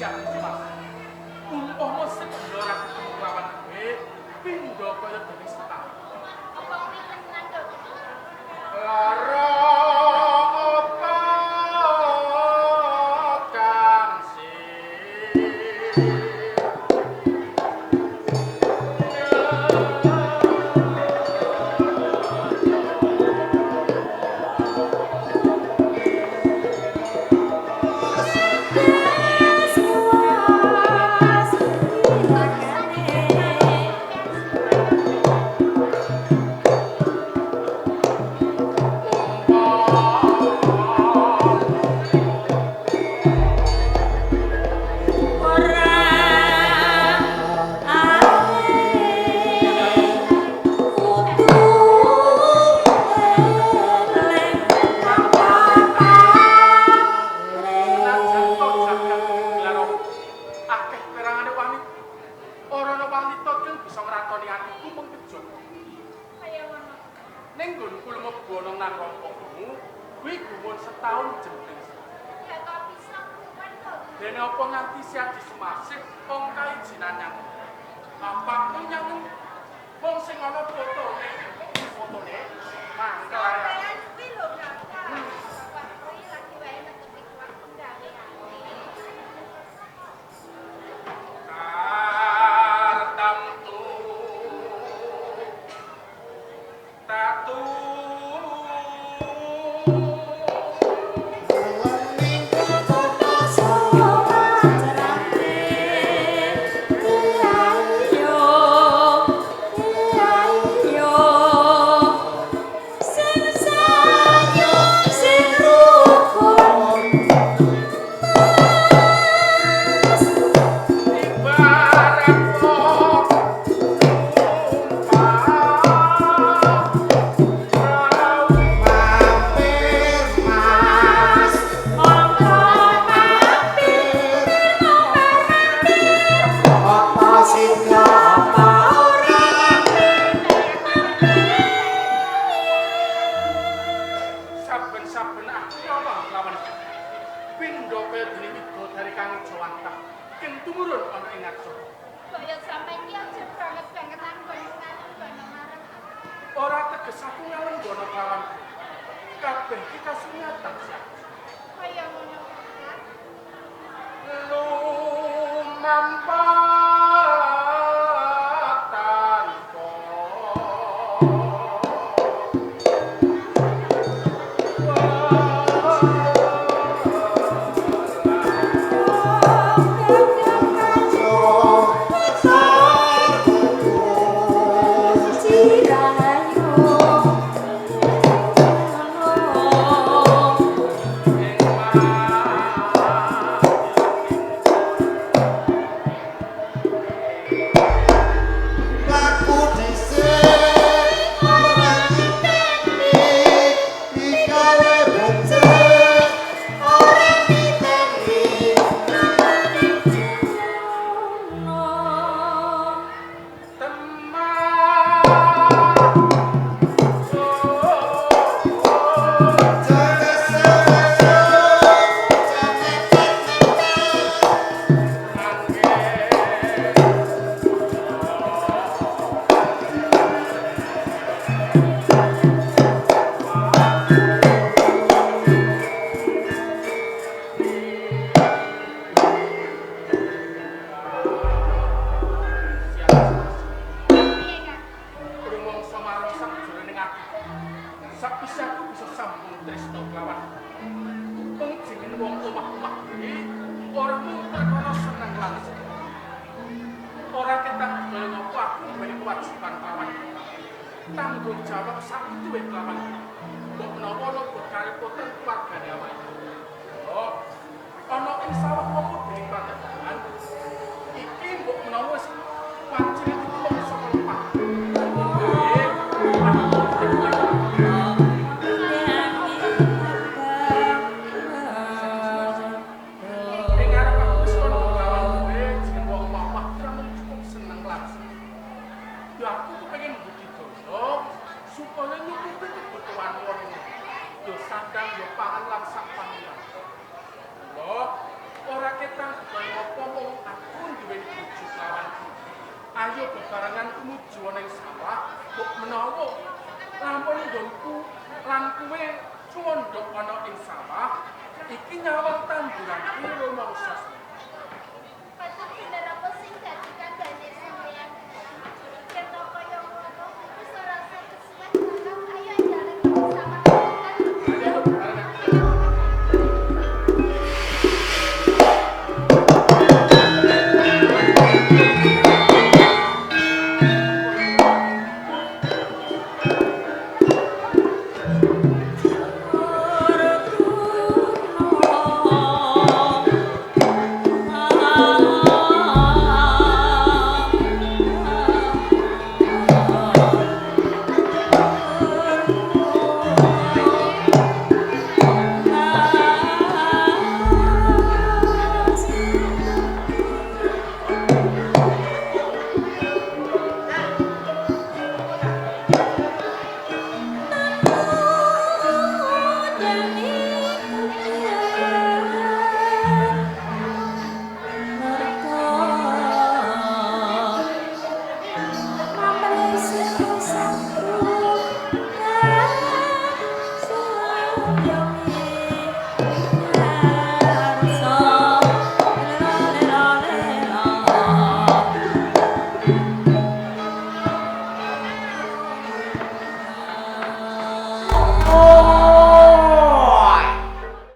siap Mas. Umpama sedina ora ketemu lawan kowe, pindho kaya dene setahun. Apa pinten ngandhut? Lara apa kang dene apa nganti siap disemasih wong kaijinan gampang nyang wong sing ana fotone mangkel Sampeyan kuwi lho Kakak. Bapak kuwi lagi wae metu kuat penggawean. Kartamtu tatu saben-saben aku ana lawan pindho kaya dene widodari kang Jawantah ing tumurun ana ing ngarsa. Kaya sampeyan iki aja banget-bangetan kono marang. Ora teges aku ngalenggono lawan. Kabeh iki kasunyatan. Kaya ngono Kakak. Lumampatan tanggung jawab sak duwe kelawan. Mbok menawa ana karepotan keluargane awake. Oh, ana ing sawah apa dening panjenengan. Iki mbok menawa wis pancen wong saka lemah. supaya nyukupi kebutuhan wong yo sandang yo pangan lan sak panggilan. Lho, ora ketang kaya apa yo bebarengan tumuju ana ing sawah, mbok menawa lamun nggonku lan kuwe condhok ana ing sawah, iki nyawang tanduran iki rumangsa